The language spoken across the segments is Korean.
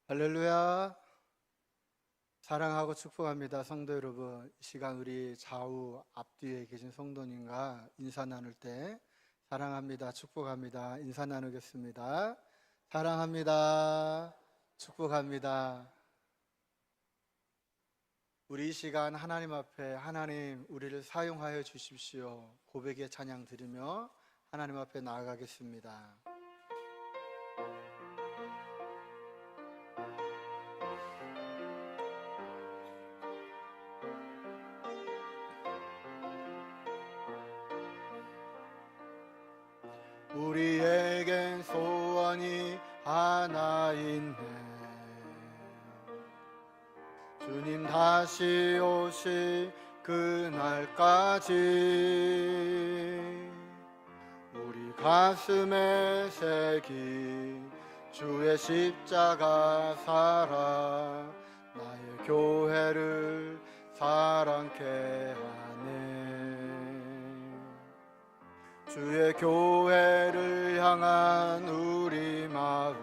할렐루야. 사랑하고 축복합니다. 성도 여러분, 이 시간 우리 좌우 앞뒤에 계신 성도님과 인사 나눌 때 사랑합니다, 축복합니다, 인사 나누겠습니다. 사랑합니다, 축복합니다. 우리 이 시간 하나님 앞에 하나님 우리를 사용하여 주십시오 고백의 찬양 드리며 하나님 앞에 나아가겠습니다. 우리에겐 소원이 하나 있네. 주님 다시 오실 그날까지 우리 가슴에 새긴 주의 십자가 살아 나의 교회를 사랑케 하네. 주의 교회를 향한 우리 마음,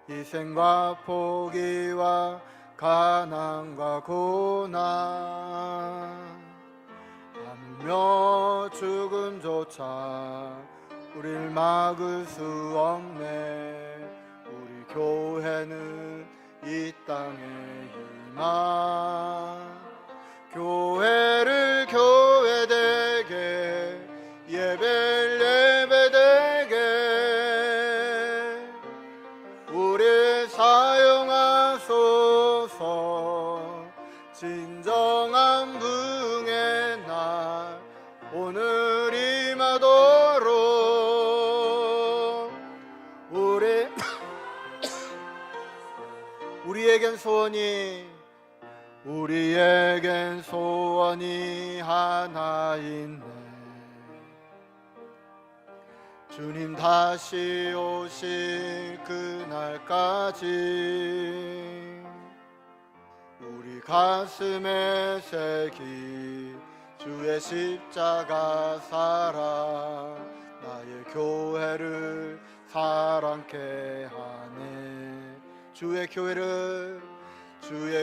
희생과 포기와 가난과 고난, 하물며 죽음조차 우릴 막을 수 없네. 우리 교회는 이 땅의 희망, 교회를 교회되게 예배를 예배되게 우리 사용하소서. 진정한 부흥의 날 오늘 임하도록 우리에겐 소원이 하나 있네. 주님 다시 오실 그날까지 우리 가슴에 새긴 주의 십자가 살아 나의 교회를 사랑케 하네. 주의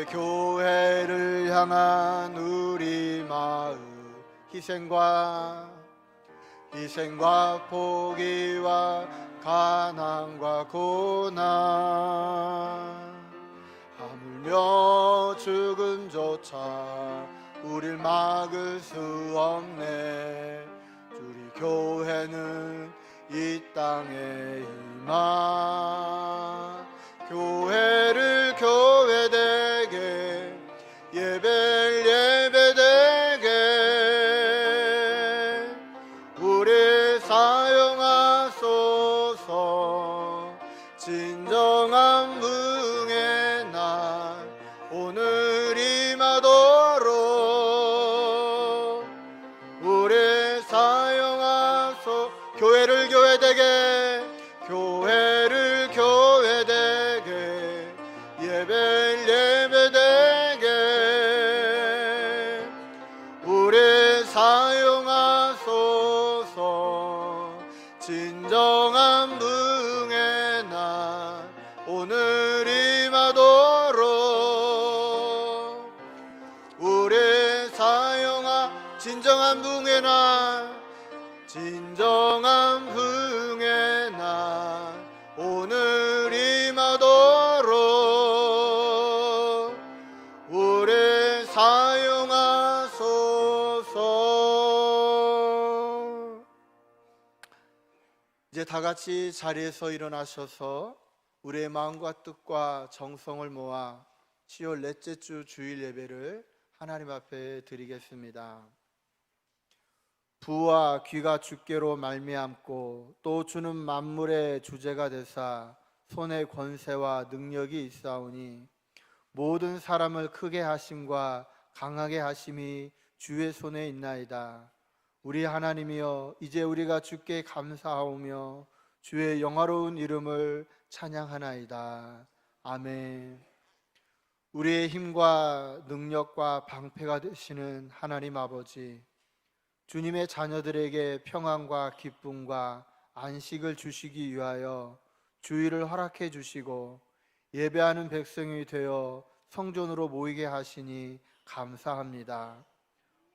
교회를 향한 우리 마음, 희생과 포기와 가난과 고난, 하물며 죽음조차 우릴 막을 수 없네. 우리 교회는 이 땅의 희망, 교회를 교회되게 예배를 예배되게 우리 사용하소서. 진정한 부흥의 날 오늘 임하도록 우리 사용하소서. 교회를 교회되게 예배를 예배되게 우리 사용하소서. 진정한 부흥의 날 오늘 임하도록 우리 진정한 부흥의 날 오늘 임하도록 우리 사용하소서. 이제 다 같이 자리에서 일어나셔서 우리의 마음과 뜻과 정성을 모아 10월 넷째 주 주일 예배를 하나님 앞에 드리겠습니다. 부와 귀가 주께로 말미암고 또 주는 만물의 주제가 되사 손에 권세와 능력이 있사오니 모든 사람을 크게 하심과 강하게 하심이 주의 손에 있나이다. 우리 하나님이여, 이제 우리가 주께 감사하오며 주의 영화로운 이름을 찬양하나이다. 아멘. 우리의 힘과 능력과 방패가 되시는 하나님 아버지, 주님의 자녀들에게 평안과 기쁨과 안식을 주시기 위하여 주의를 허락해 주시고 예배하는 백성이 되어 성전으로 모이게 하시니 감사합니다.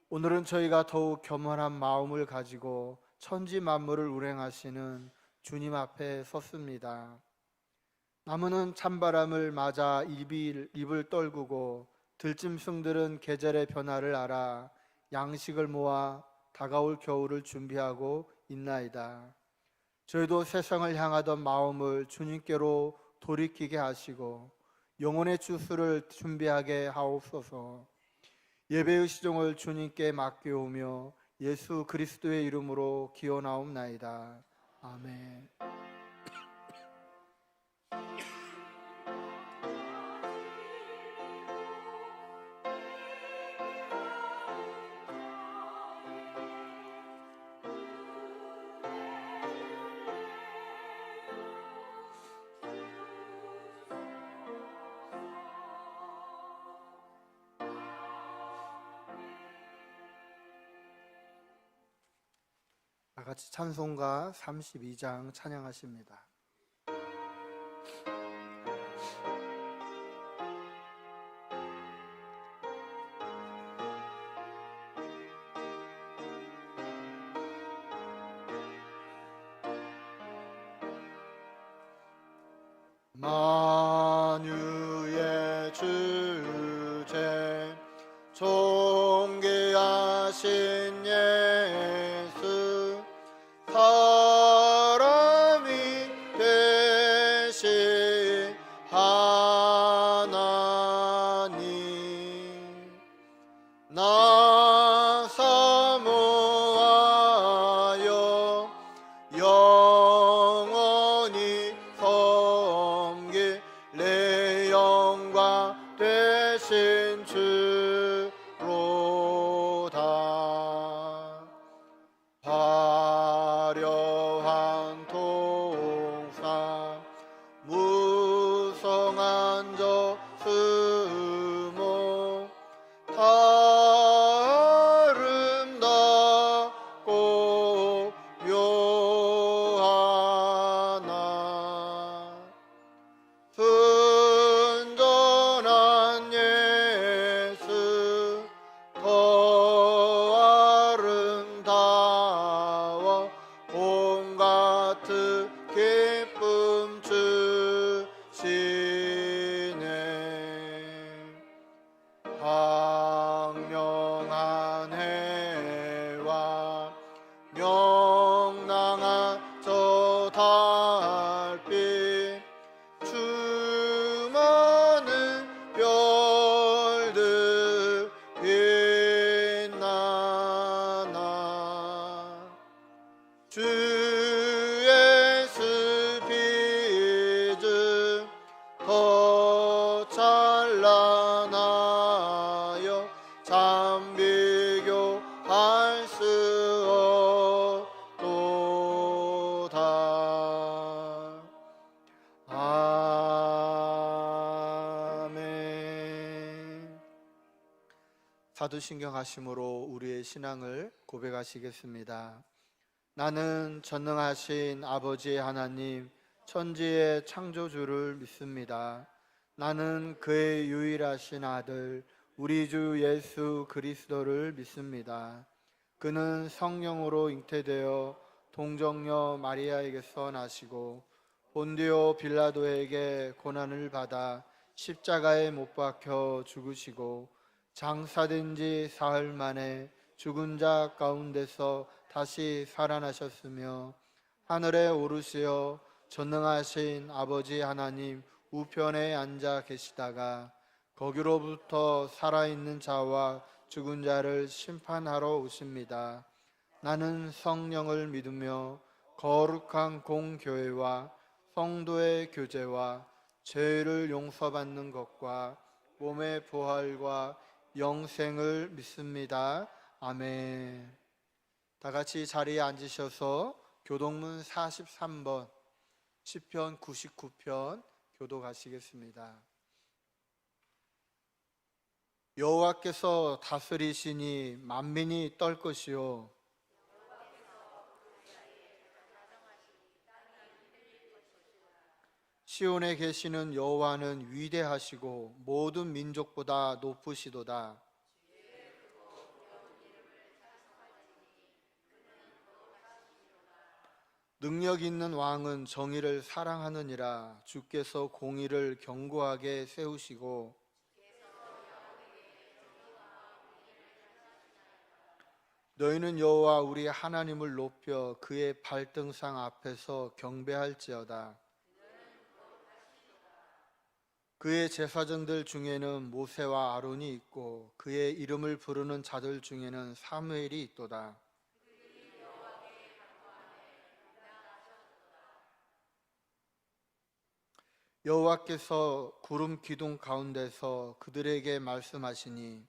오늘은 저희가 더욱 겸허한 마음을 가지고 천지 만물을 운행하시는 주님 앞에 섰습니다. 나무는 찬바람을 맞아 입을 떨구고 들짐승들은 계절의 변화를 알아 양식을 모아 다가올 겨울을 준비하고 있나이다. 저희도 세상을 향하던 마음을 주님께로 돌이키게 하시고 영혼의 주수를 준비하게 하옵소서. 예배의 시종을 주님께 맡겨오며 예수 그리스도의 이름으로 기원하옵나이다. 아멘. 다 같이 찬송가 32장 찬양하십니다. 만유의 주제 존귀하신 예수 사람이 되신 하나님 나 사모하여 영원히 섬길 내 영광 되신 주로다. 화려한 동상 무성한 저수목 아름답고 묘하나 순전한 예수 더 아름다워 온갖 기쁨 주시네. 황명한 해와 명랑한 저 달빛 수많은 별들 빛나나 주 예수 빛은 더 찬란하여 참 비교할 수 없도다. 아멘. 사도신경 하심으로 우리의 신앙을 고백하시겠습니다. 나는 전능하신 아버지 하나님 천지의 창조주를 믿습니다. 나는 그의 유일하신 아들 우리 주 예수 그리스도를 믿습니다. 그는 성령으로 잉태되어 동정녀 마리아에게서 나시고 본디오 빌라도에게 고난을 받아 십자가에 못 박혀 죽으시고 장사된 지 사흘 만에 죽은 자 가운데서 다시 살아나셨으며 하늘에 오르시어 전능하신 아버지 하나님 우편에 앉아 계시다가 거기로부터 살아있는 자와 죽은 자를 심판하러 오십니다. 나는 성령을 믿으며 거룩한 공교회와 성도의 교제와 죄를 용서받는 것과 몸의 부활과 영생을 믿습니다. 아멘. 다 같이 자리에 앉으셔서 교동문 43번 시편 99편 교독하시겠습니다. 여호와께서 다스리시니 만민이 떨 것이요 시온에 계시는 여호와는 위대하시고 모든 민족보다 높으시도다. 능력 있는 왕은 정의를 사랑하느니라. 주께서 공의를 견고하게 세우시고 너희는 여호와 우리 하나님을 높여 그의 발등상 앞에서 경배할지어다. 그의 제사장들 중에는 모세와 아론이 있고 그의 이름을 부르는 자들 중에는 사무엘이 있도다. 여호와께서 구름 기둥 가운데서 그들에게 말씀하시니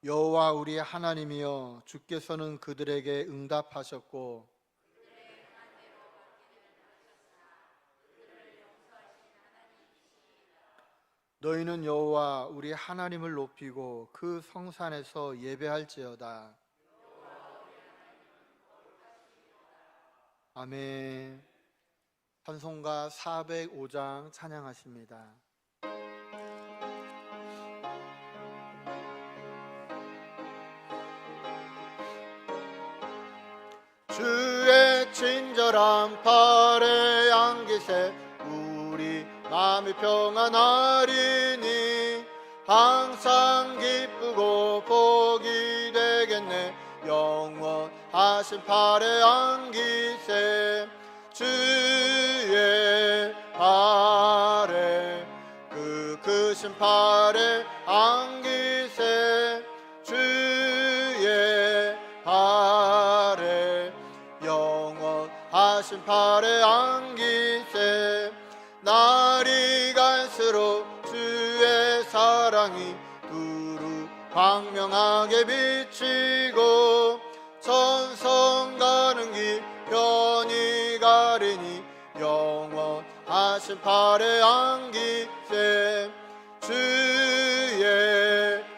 여호와 우리 하나님이여 주께서는 그들에게 응답하셨고 너희는 여호와 우리 하나님을 높이고 그 성산에서 예배할지어다. 아멘. 찬송가 405장 찬양하십니다. 주의 친절한 팔에 안기세 우리 마음이 평안하리니 항상 기쁘고 복이 되겠네. 영원하신 팔에 안기세 주의 팔에 그 크신 팔에 안기세 주의 팔에 영원하신 팔에 안기세. 날이 갈수록 주의 사랑이 두루 광명하게 비치고 천성 가는 길 편히 가리니 영원하신 팔에 안기세 주의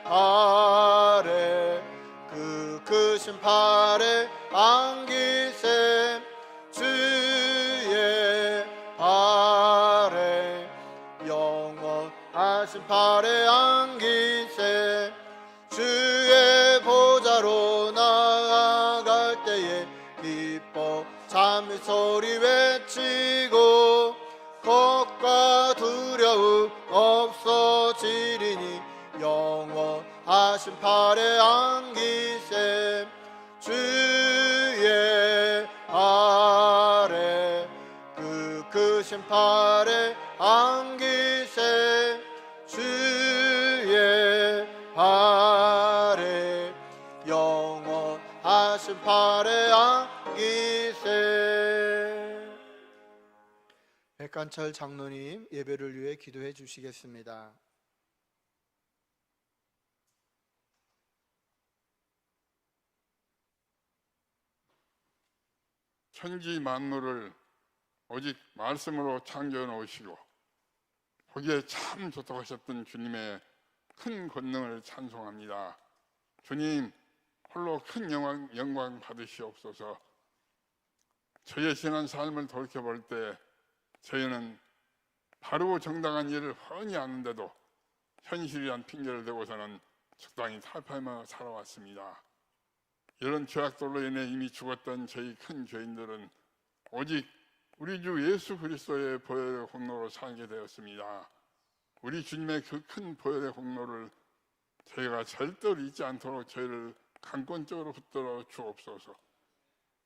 팔에 그 크신 팔에 안기세 주의 팔에 영원하신 팔에 안기세. 주의 보좌로 나아갈 때에 기뻐 찬미 소리 외치고 겁과 두려움 없어지리니 영원하신 팔에 안기세 주의 팔에 그 크신 팔에 안기세 주의 팔에 영원하신 팔에 안기세. 백간철 장로님 예배를 위해 기도해 주시겠습니다. 천지 만물을 오직 말씀으로 창조해 놓으시고 보기에 참 좋다고 하셨던 주님의 큰 권능을 찬송합니다. 주님 홀로 큰 영광 받으시옵소서. 저희의 지난 삶을 돌이켜볼 때 저희는 바르고 정당한 일을 훤히 아는데도 현실이란 핑계를 대고서는 적당히 타협하며 살아왔습니다. 이런 죄악들로 인해 이미 죽었던 저희 큰 죄인들은 오직 우리 주 예수 그리스도의 보혈의 공로로 살게 되었습니다. 우리 주님의 그 큰 보혈의 공로를 저희가 절대로 잊지 않도록 저희를 강권적으로 붙들어 주옵소서.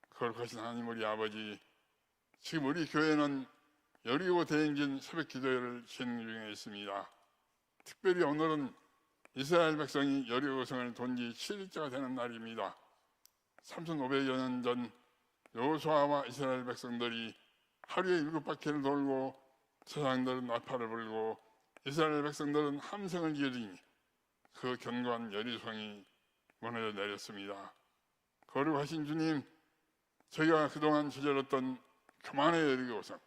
거룩하신 하나님 우리 아버지, 지금 우리 교회는 여리고 대행진 새벽 기도회를 진행 중에 있습니다. 특별히 오늘은 이스라엘 백성이 여리고성을 돈 지 7일째가 되는 날입니다. 3,500여 년 전 여호수아와 이스라엘 백성들이 하루에 7바퀴를 돌고 제사장들은 나팔을 불고 이스라엘 백성들은 함성을 지르니 그 견고한 여리고성이 무너져 내렸습니다. 거룩하신 주님, 저희가 그동안 저질렀던 교만의 여리고성,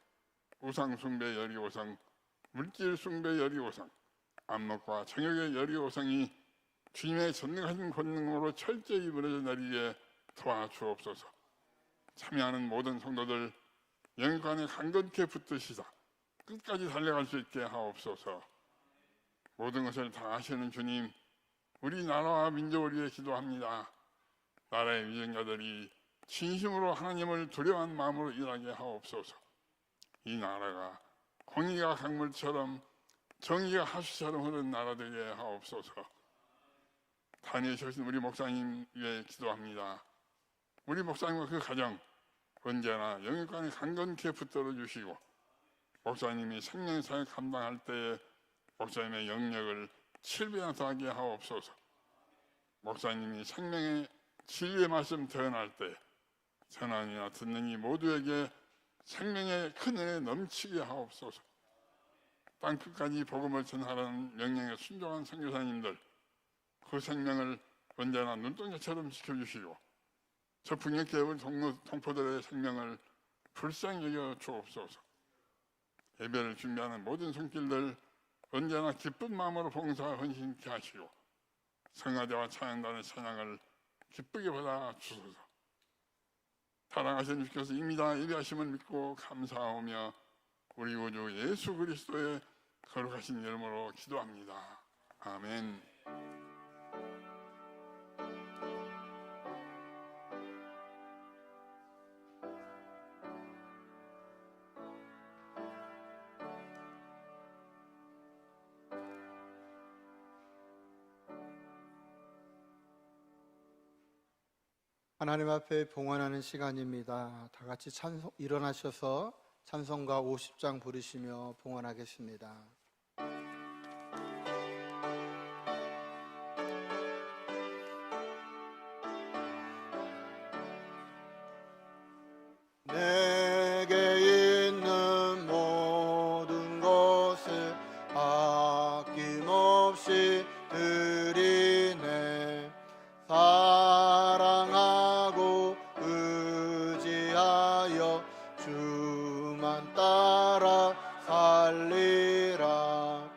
우상숭배 여리고성, 물질숭배 여리고성, 안목과 정욕의 여리고성이 주님의 전능하신 권능으로 철저히 무너져 내리게 도와주옵소서. 참여하는 모든 성도들 영육간에 강건케 붙드시사 끝까지 달려갈 수 있게 하옵소서. 모든 것을 다 아시는 주님, 우리 나라와 민족을 위해 기도합니다. 나라의 위정자들이 진심으로 하나님을 두려워하는 마음으로 일하게 하옵소서. 이 나라가 공의가 강물처럼 정의가 하수처럼 흐르는 나라 되게 하옵소서. 다니엘이신 우리 목사님 위해 기도합니다. 우리 목사님과 그 가정 언제나 영육간에 강건케 붙들어 주시고, 목사님이 생명의 사역 감당할 때에 목사님의 영역을 7배나 더하게 하옵소서. 목사님이 생명의 진리의 말씀 전할 때 전하니나 듣는 이 모두에게 생명의 큰 은혜 넘치게 하옵소서. 땅 끝까지 복음을 전하라는 명령에 순종한 선교사님들, 그 생명을 언제나 눈동자처럼 지켜주시고 저 북녘계 우리 동포들의 생명을 불쌍히 여겨 주옵소서. 예배를 준비하는 모든 손길들 언제나 기쁜 마음으로 봉사와 헌신케 하시고 성가대와 찬양단의 찬양을 기쁘게 받아 주소서. 사랑하신 주께서 이미 다 예배하심을 믿고 감사하오며 우리 구주 예수 그리스도의 거룩하신 이름으로 기도합니다. 아멘. 하나님 앞에 봉헌하는 시간입니다. 다 같이 일어나셔서 찬송가 50장 부르시며 봉헌하겠습니다. 내게 있는 모든 것을 아낌없이 드리네. 사랑하고 의지하여 주만 따라 살리라.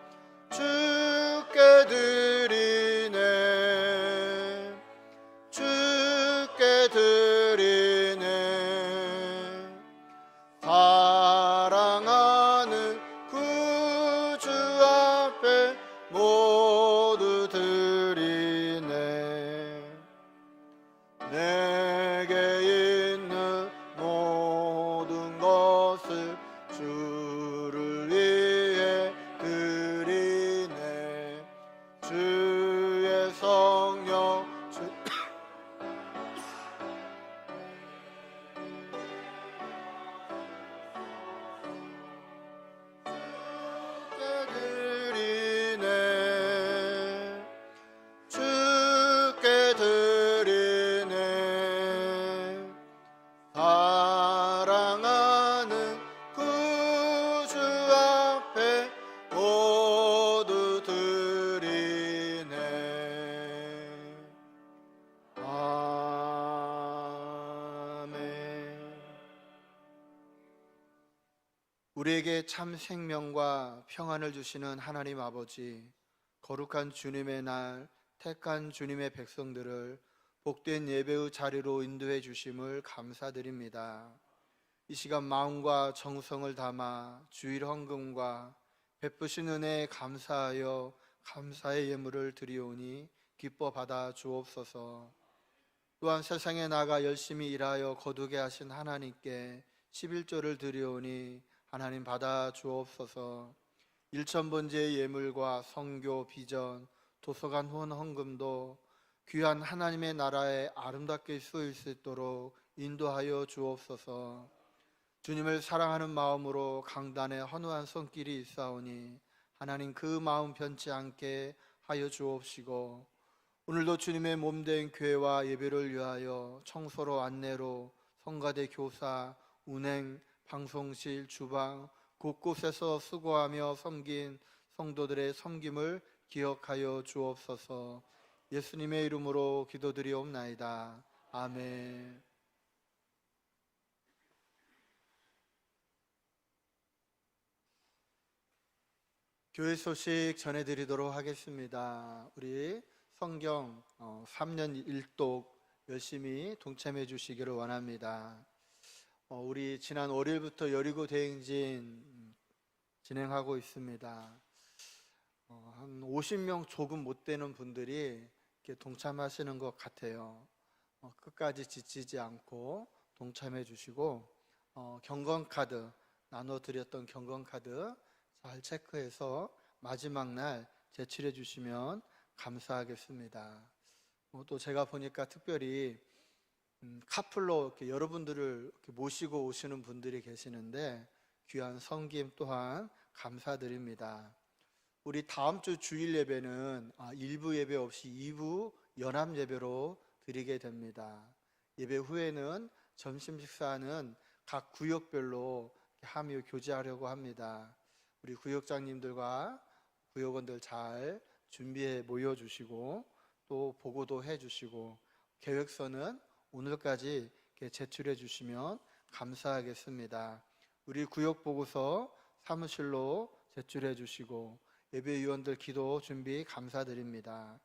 주께 드리네. 주께 드리네. 사랑하는 구주 앞에 모두 드리네. 내게 있는 모든 것을 주를 위해 드리네. 주의 성령 주께 드리네. 사랑하는 구주 앞에 모두 드리네. 아멘. 우리에게 참 생명과 평안을 주시는 하나님 아버지, 거룩한 주님의 날 택한 주님의 백성들을 복된 예배의 자리로 인도해 주심을 감사드립니다. 이 시간 마음과 정성을 담아 주일 헌금과 베푸신 은혜에 감사하여 감사의 예물을 드리오니 기뻐 받아 주옵소서. 또한 세상에 나가 열심히 일하여 거두게 하신 하나님께 11조를 드리오니 하나님 받아 주옵소서. 일천번제의 예물과 선교, 비전, 도서관 후원 헌금도 귀한 하나님의 나라에 아름답게 쓰일 수 있도록 인도하여 주옵소서. 주님을 사랑하는 마음으로 강단에 헌후한 손길이 있사오니 하나님 그 마음 변치 않게 하여 주옵시고, 오늘도 주님의 몸된 교회와 예배를 위하여 청소로 안내로 성가대 교사, 운행, 방송실, 주방 곳곳에서 수고하며 섬긴 성도들의 섬김을 기억하여 주옵소서. 예수님의 이름으로 기도드리옵나이다. 아멘. 교회 소식 전해드리도록 하겠습니다. 우리 성경 3년 1독 열심히 동참해 주시기를 원합니다. 우리 지난 월요일부터 여리고 대행진 진행하고 있습니다. 한 50명 조금 못 되는 분들이 이렇게 동참하시는 것 같아요. 끝까지 지치지 않고 동참해 주시고 경건카드 나눠드렸던 경건카드 잘 체크해서 마지막 날 제출해 주시면 감사하겠습니다. 또 제가 보니까 특별히 카풀로 이렇게 여러분들을 이렇게 모시고 오시는 분들이 계시는데 귀한 섬김 또한 감사드립니다. 우리 다음 주 주일 예배는 1부 예배 없이 2부 연합 예배로 드리게 됩니다. 예배 후에는 점심 식사는 각 구역별로 함유 교제하려고 합니다. 우리 구역장님들과 구역원들 잘 준비해 모여주시고 또 보고도 해주시고 계획서는 오늘까지 제출해 주시면 감사하겠습니다. 우리 구역 보고서 사무실로 제출해 주시고 예배위원들 기도 준비 감사드립니다.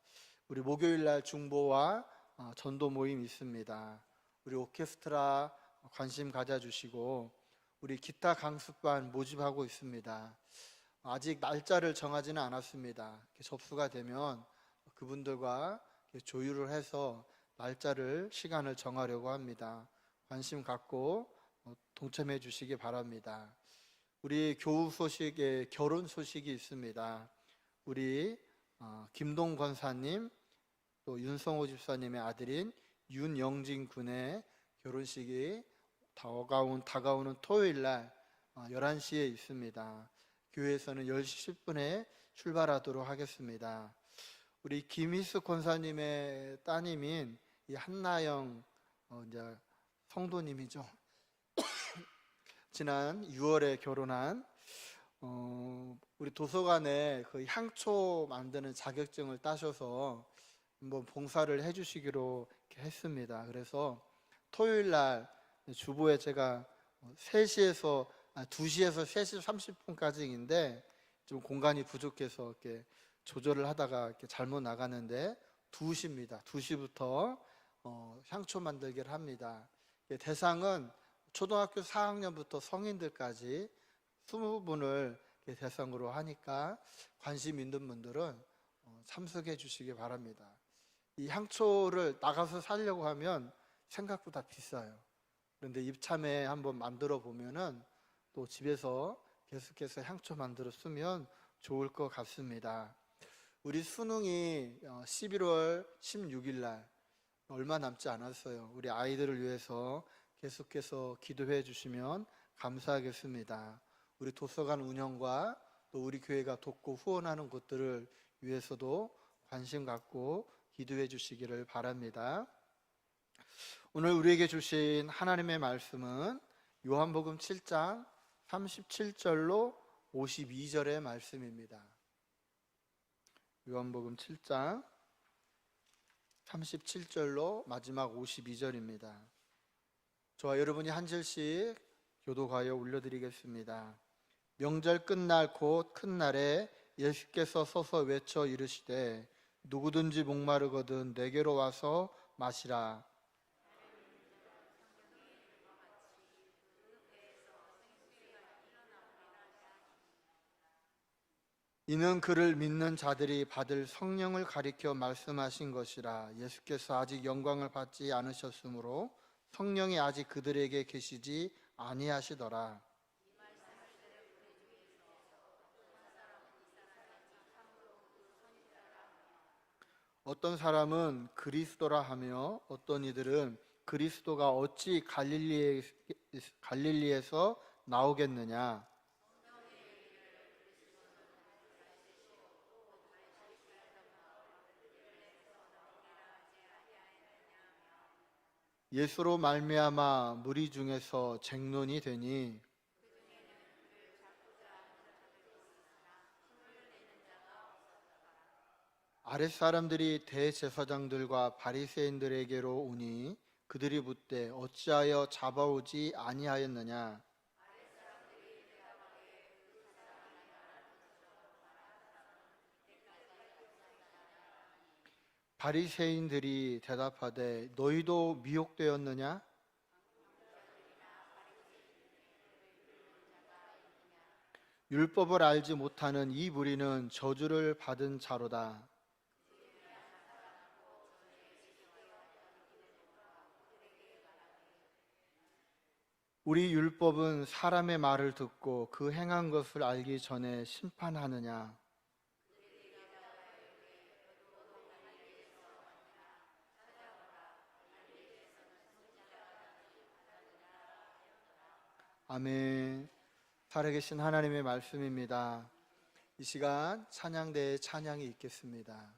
우리 목요일 날 중보와 전도 모임 있습니다. 우리 오케스트라 관심 가져주시고 우리 기타 강습반 모집하고 있습니다. 아직 날짜를 정하지는 않았습니다. 접수가 되면 그분들과 조율을 해서 날짜를 시간을 정하려고 합니다. 관심 갖고 동참해 주시기 바랍니다. 우리 교우 소식에 결혼 소식이 있습니다. 우리 김동 권사님 또 윤성호 집사님의 아들인 윤영진 군의 결혼식이 다가오는 토요일 날 11시에 있습니다. 교회에서는 10시 10분에 출발하도록 하겠습니다. 우리 김희수 권사님의 따님인 이 한나영 이제 성도님이죠. 지난 6월에 결혼한 우리 도서관에 그 향초 만드는 자격증을 따셔서 한번 봉사를 해주시기로 했습니다. 그래서 토요일 날 주보에 제가 2시에서 3시 30분까지인데 좀 공간이 부족해서 이렇게 조절을 하다가 이렇게 잘못 나가는데 2시입니다. 2시부터 향초 만들기를 합니다. 대상은 초등학교 4학년부터 성인들까지 20분을 대상으로 하니까 관심 있는 분들은 참석해 주시기 바랍니다. 이 향초를 나가서 사려고 하면 생각보다 비싸요. 그런데 입참에 한번 만들어 보면은 또 집에서 계속해서 향초 만들어 쓰면 좋을 것 같습니다. 우리 수능이 11월 16일 날 얼마 남지 않았어요. 우리 아이들을 위해서 계속해서 기도해 주시면 감사하겠습니다. 우리 도서관 운영과 또 우리 교회가 돕고 후원하는 곳들을 위해서도 관심 갖고 기도해 주시기를 바랍니다. 오늘 우리에게 주신 하나님의 말씀은 요한복음 7장 37절로 52절의 말씀입니다. 요한복음 7장 37절로 마지막 52절입니다. 저와 여러분이 한 절씩 교도하여 올려드리겠습니다. 명절 끝날 곧 큰 날에 예수께서 서서 외쳐 이르시되 누구든지 목마르거든 내게로 와서 마시라. 이는 그를 믿는 자들이 받을 성령을 가리켜 말씀하신 것이라. 예수께서 아직 영광을 받지 않으셨으므로 성령이 아직 그들에게 계시지 아니하시더라. 어떤 사람은 그리스도라 하며 어떤 이들은 그리스도가 어찌 갈릴리에서 나오겠느냐. 예수로 말미암아 무리 중에서 쟁론이 되니 아랫사람들이 대제사장들과 바리새인들에게로 오니 그들이 묻되 어찌하여 잡아오지 아니하였느냐. 바리새인들이 대답하되 너희도 미혹되었느냐? 율법을 알지 못하는 이 무리는 저주를 받은 자로다. 우리 율법은 사람의 말을 듣고 그 행한 것을 알기 전에 심판하느냐? 아멘. 살아계신 하나님의 말씀입니다. 이 시간 찬양대에 찬양이 있겠습니다.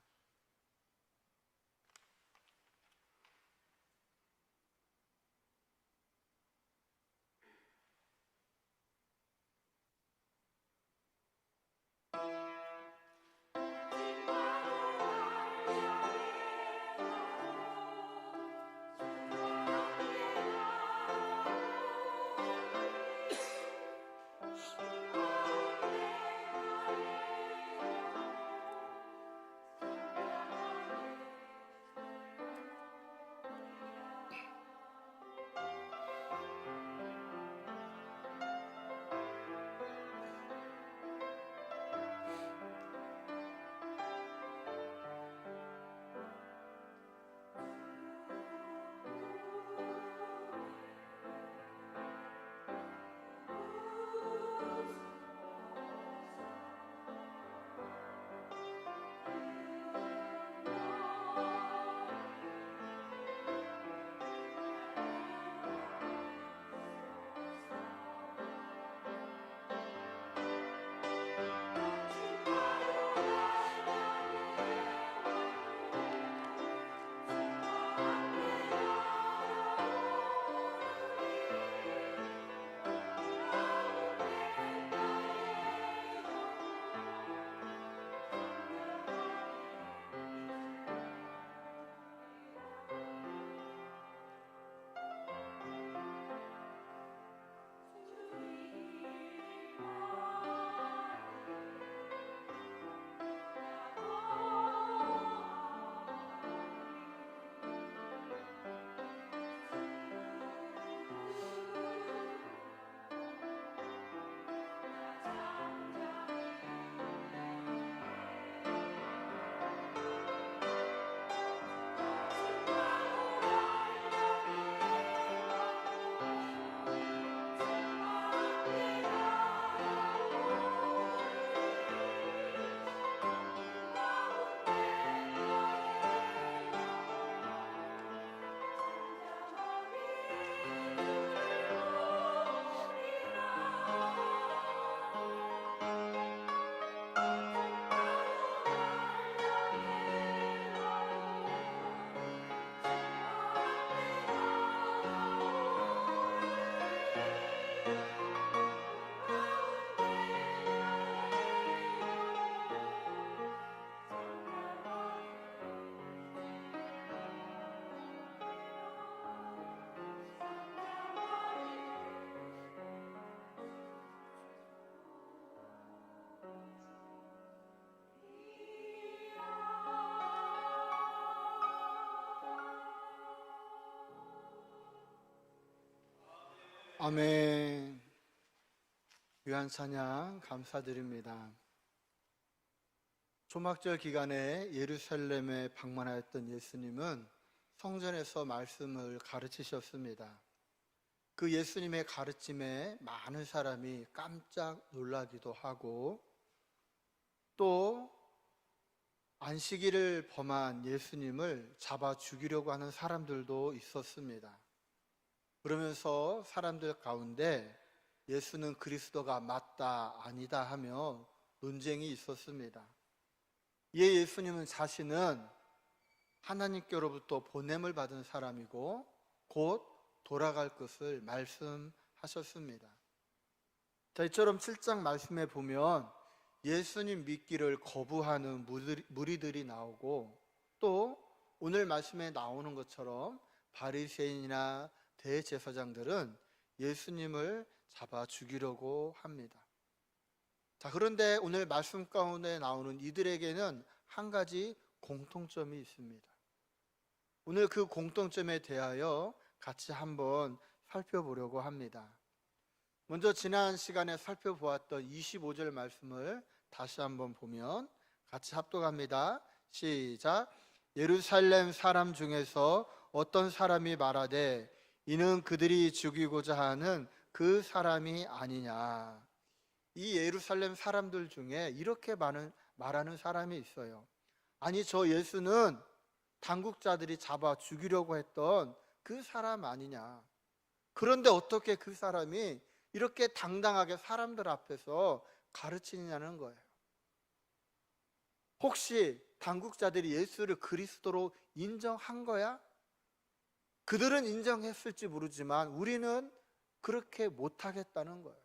아멘. 귀한 찬양 감사드립니다. 초막절 기간에 예루살렘에 방문하였던 예수님은 성전에서 말씀을 가르치셨습니다. 그 예수님의 가르침에 많은 사람이 깜짝 놀라기도 하고 또 안식일을 범한 예수님을 잡아 죽이려고 하는 사람들도 있었습니다. 그러면서 사람들 가운데 예수는 그리스도가 맞다 아니다 하며 논쟁이 있었습니다. 이에 예수님은 자신은 하나님께로부터 보냄을 받은 사람이고 곧 돌아갈 것을 말씀하셨습니다. 자, 이처럼 7장 말씀에 보면 예수님 믿기를 거부하는 무리들이 나오고 또 오늘 말씀에 나오는 것처럼 바리새인이나 대제사장들은 예수님을 잡아 죽이려고 합니다. 자, 그런데 오늘 말씀 가운데 나오는 이들에게는 한 가지 공통점이 있습니다. 오늘 그 공통점에 대하여 같이 한번 살펴보려고 합니다. 먼저 지난 시간에 살펴보았던 25절 말씀을 다시 한번 보면 같이 합독합니다. 시작. 예루살렘 사람 중에서 어떤 사람이 말하되 이는 그들이 죽이고자 하는 그 사람이 아니냐. 이 예루살렘 사람들 중에 이렇게 말하는 사람이 있어요. 아니, 저 예수는 당국자들이 잡아 죽이려고 했던 그 사람 아니냐. 그런데 어떻게 그 사람이 이렇게 당당하게 사람들 앞에서 가르치느냐는 거예요. 혹시 당국자들이 예수를 그리스도로 인정한 거야? 그들은 인정했을지 모르지만 우리는 그렇게 못하겠다는 거예요.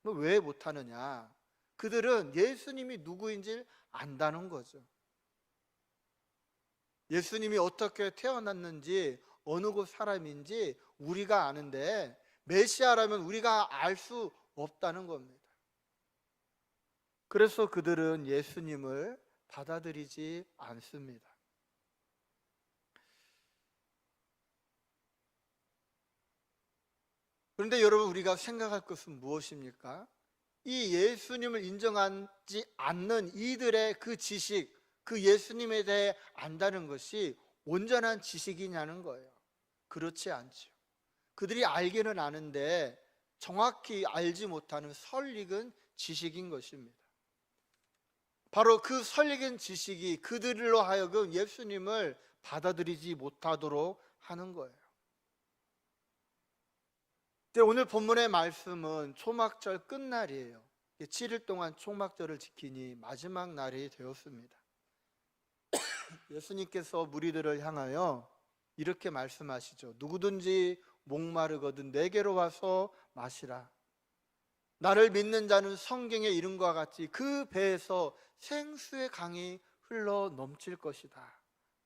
왜 못하느냐? 그들은 예수님이 누구인지 안다는 거죠. 예수님이 어떻게 태어났는지 어느 곳 사람인지 우리가 아는데 메시아라면 우리가 알 수 없다는 겁니다. 그래서 그들은 예수님을 받아들이지 않습니다. 그런데 여러분, 우리가 생각할 것은 무엇입니까? 이 예수님을 인정하지 않는 이들의 그 지식, 그 예수님에 대해 안다는 것이 온전한 지식이냐는 거예요. 그렇지 않죠. 그들이 알기는 아는데 정확히 알지 못하는 설익은 지식인 것입니다. 바로 그 설익은 지식이 그들로 하여금 예수님을 받아들이지 못하도록 하는 거예요. 오늘 본문의 말씀은 초막절 끝날이에요. 7일 동안 초막절을 지키니 마지막 날이 되었습니다. 예수님께서 무리들을 향하여 이렇게 말씀하시죠. 누구든지 목마르거든 내게로 와서 마시라. 나를 믿는 자는 성경의 이름과 같이 그 배에서 생수의 강이 흘러 넘칠 것이다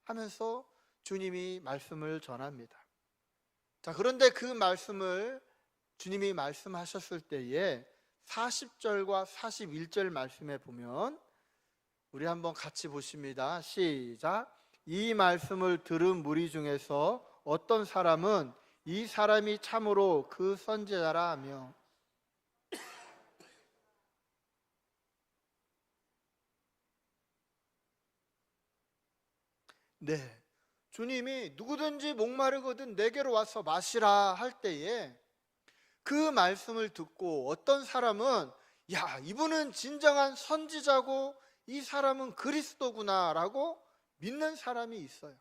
하면서 주님이 말씀을 전합니다. 자, 그런데 그 말씀을 주님이 말씀하셨을 때에 40절과 41절 말씀에 보면 우리 한번 같이 보십니다. 시작. 이 말씀을 들은 무리 중에서 어떤 사람은 이 사람이 참으로 그 선지자라 하며 네, 주님이 누구든지 목마르거든 내게로 와서 마시라 할 때에 그 말씀을 듣고 어떤 사람은 야, 이분은 진정한 선지자고 이 사람은 그리스도구나 라고 믿는 사람이 있어요.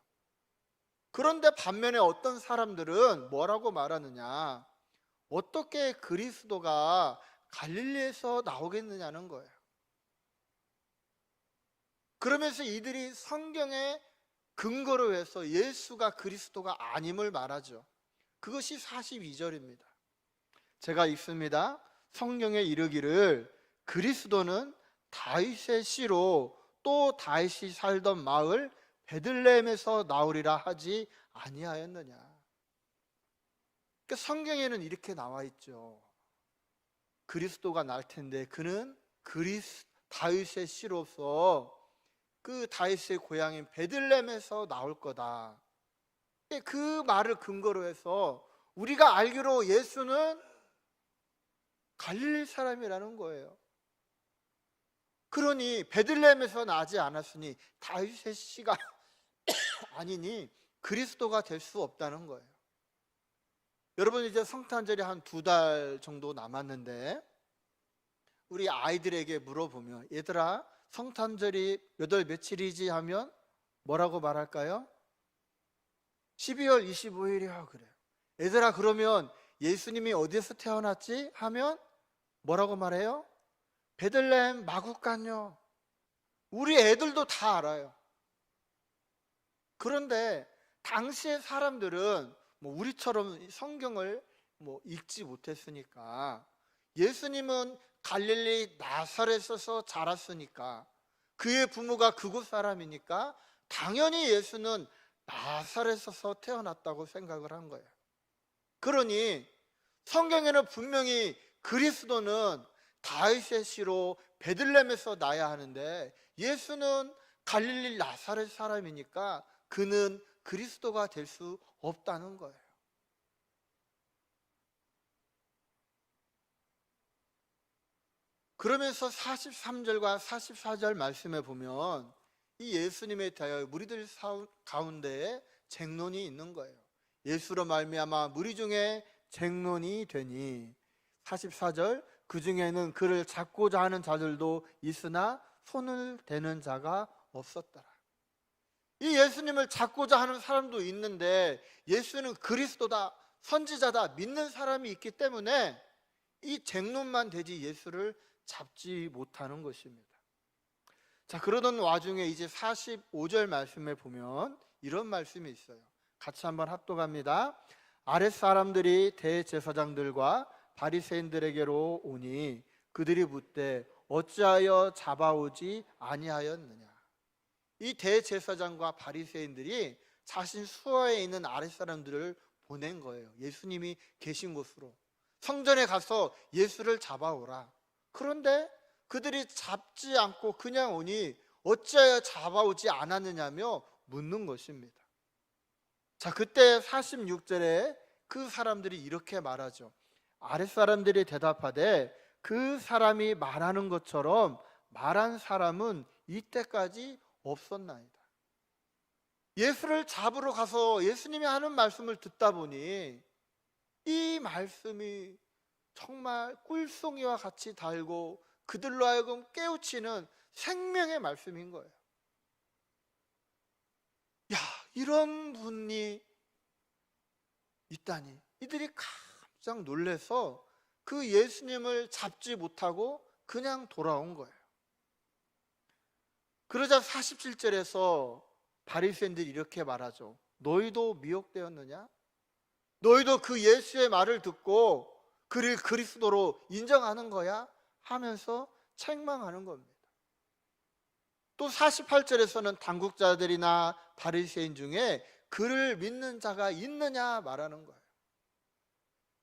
그런데 반면에 어떤 사람들은 뭐라고 말하느냐, 어떻게 그리스도가 갈릴리에서 나오겠느냐는 거예요. 그러면서 이들이 성경의 근거로 해서 예수가 그리스도가 아님을 말하죠. 그것이 42절입니다. 제가 읽습니다. 성경에 이르기를 그리스도는 다윗의 씨로 또 다윗이 살던 마을 베들레헴에서 나오리라 하지 아니하였느냐. 그러니까 성경에는 이렇게 나와 있죠. 그리스도가 날 텐데 그는 다윗의 씨로서 그 다윗의 고향인 베들레헴에서 나올 거다. 그 말을 근거로 해서 우리가 알기로 예수는 갈릴리 사람이라는 거예요. 그러니 베들레헴에서 나지 않았으니 다윗의 씨가 아니니 그리스도가 될 수 없다는 거예요. 여러분, 이제 성탄절이 한 2달 정도 남았는데 우리 아이들에게 물어보면 얘들아 성탄절이 몇 월 며칠이지 하면 뭐라고 말할까요? 12월 25일이야 그래요. 얘들아 그러면 예수님이 어디에서 태어났지? 하면 뭐라고 말해요? 베들레헴 마구간요. 우리 애들도 다 알아요. 그런데 당시의 사람들은 우리처럼 성경을 읽지 못했으니까 예수님은 갈릴리 나사렛에서 자랐으니까 그의 부모가 그곳 사람이니까 당연히 예수는 나사렛에서 태어났다고 생각을 한 거예요. 그러니 성경에는 분명히 그리스도는 다윗의 씨로 베들레헴에서 나야 하는데 예수는 갈릴리 나사렛 사람이니까 그는 그리스도가 될 수 없다는 거예요. 그러면서 43절과 44절 말씀에 보면 이 예수님에 대하여 무리들 가운데에 쟁론이 있는 거예요. 예수로 말미암아 무리 중에 쟁론이 되니 44절 그 중에는 그를 잡고자 하는 자들도 있으나 손을 대는 자가 없었더라. 이 예수님을 잡고자 하는 사람도 있는데 예수는 그리스도다, 선지자다 믿는 사람이 있기 때문에 이 쟁론만 되지 예수를 잡지 못하는 것입니다. 자, 그러던 와중에 이제 45절 말씀에 보면 이런 말씀이 있어요. 같이 한번 합독합니다. 아랫 사람들이 대제사장들과 바리새인들에게로 오니 그들이 묻되 어찌하여 잡아오지 아니하였느냐. 이 대제사장과 바리새인들이 자신 수하에 있는 아랫 사람들을 보낸 거예요. 예수님이 계신 곳으로 성전에 가서 예수를 잡아오라. 그런데 그들이 잡지 않고 그냥 오니 어찌하여 잡아오지 않았느냐며 묻는 것입니다. 자, 그때 46절에 그 사람들이 이렇게 말하죠. 아랫사람들이 대답하되 그 사람이 말하는 것처럼 말한 사람은 이때까지 없었나이다. 예수를 잡으러 가서 예수님이 하는 말씀을 듣다 보니 이 말씀이 정말 꿀송이와 같이 달고 그들로 하여금 깨우치는 생명의 말씀인 거예요. 야, 이런 분이 있다니. 이들이 깜짝 놀라서 그 예수님을 잡지 못하고 그냥 돌아온 거예요. 그러자 47절에서 바리새인들이 이렇게 말하죠. 너희도 미혹되었느냐? 너희도 그 예수의 말을 듣고 그를 그리스도로 인정하는 거야? 하면서 책망하는 겁니다. 또 48절에서는 당국자들이나 바리새인 중에 그를 믿는 자가 있느냐 말하는 거예요.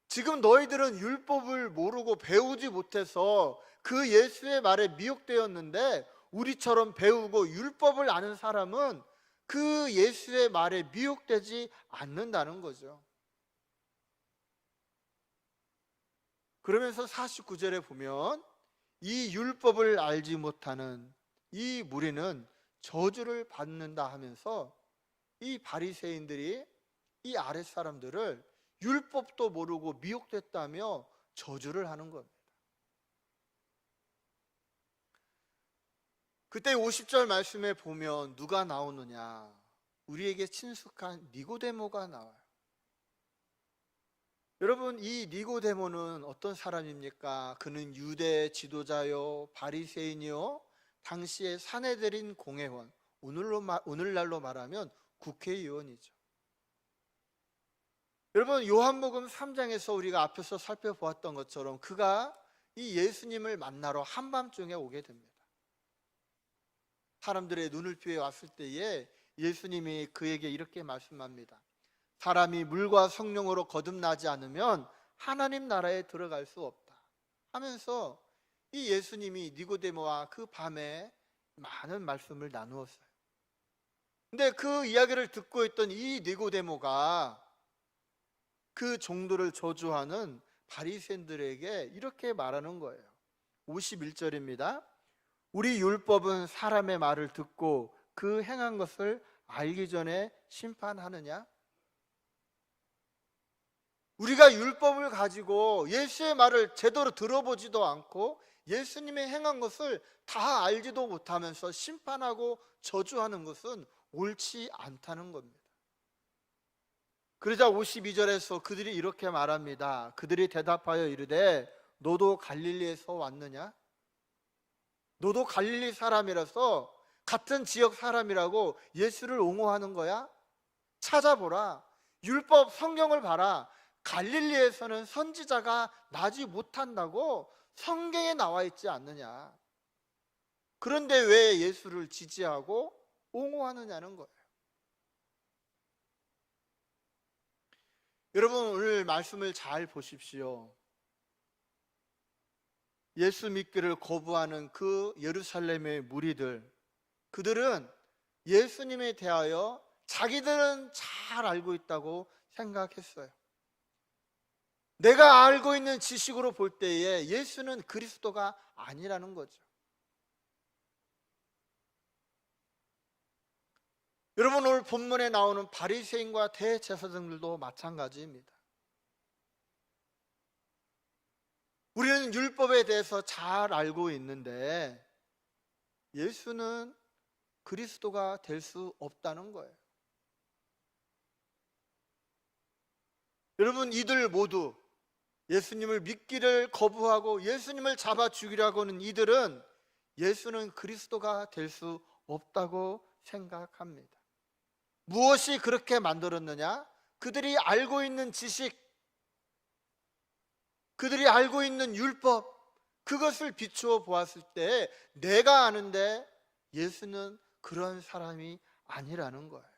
지금 너희들은 율법을 모르고 배우지 못해서 그 예수의 말에 미혹되었는데 우리처럼 배우고 율법을 아는 사람은 그 예수의 말에 미혹되지 않는다는 거죠. 그러면서 49절에 보면 이 율법을 알지 못하는 이 무리는 저주를 받는다 하면서 이 바리새인들이 이 아랫 사람들을 율법도 모르고 미혹됐다며 저주를 하는 겁니다. 그때 50절 말씀에 보면 누가 나오느냐? 우리에게 친숙한 니고데모가 나와요. 여러분, 이 니고데모는 어떤 사람입니까? 그는 유대 지도자요, 바리새인이요, 당시의 산헤드린 공회원, 오늘날로 말하면 국회의원이죠. 여러분, 요한복음 3장에서 우리가 앞에서 살펴보았던 것처럼 그가 이 예수님을 만나러 한밤중에 오게 됩니다. 사람들의 눈을 피해 왔을 때에 예수님이 그에게 이렇게 말씀합니다. 사람이 물과 성령으로 거듭나지 않으면 하나님 나라에 들어갈 수 없다 하면서 이 예수님이 니고데모와 그 밤에 많은 말씀을 나누었어요. 근데 그 이야기를 듣고 있던 이 니고데모가 그 종들을 저주하는 바리새인들에게 이렇게 말하는 거예요. 51절입니다. 우리 율법은 사람의 말을 듣고 그 행한 것을 알기 전에 심판하느냐? 우리가 율법을 가지고 예수의 말을 제대로 들어보지도 않고 예수님의 행한 것을 다 알지도 못하면서 심판하고 저주하는 것은 옳지 않다는 겁니다. 그러자 52절에서 그들이 이렇게 말합니다. 그들이 대답하여 이르되 너도 갈릴리에서 왔느냐? 너도 갈릴리 사람이라서 같은 지역 사람이라고 예수를 옹호하는 거야? 찾아보라. 율법 성경을 봐라. 갈릴리에서는 선지자가 나지 못한다고 성경에 나와 있지 않느냐. 그런데 왜 예수를 지지하고 옹호하느냐는 거예요. 여러분, 오늘 말씀을 잘 보십시오. 예수 믿기를 거부하는 그 예루살렘의 무리들, 그들은 예수님에 대하여 자기들은 잘 알고 있다고 생각했어요. 내가 알고 있는 지식으로 볼 때에 예수는 그리스도가 아니라는 거죠. 여러분, 오늘 본문에 나오는 바리새인과 대제사장들도 마찬가지입니다. 우리는 율법에 대해서 잘 알고 있는데 예수는 그리스도가 될 수 없다는 거예요. 여러분, 이들 모두 예수님을 믿기를 거부하고 예수님을 잡아 죽이려고 하는 이들은 예수는 그리스도가 될 수 없다고 생각합니다. 무엇이 그렇게 만들었느냐? 그들이 알고 있는 지식, 그들이 알고 있는 율법, 그것을 비추어 보았을 때 내가 아는데 예수는 그런 사람이 아니라는 거예요.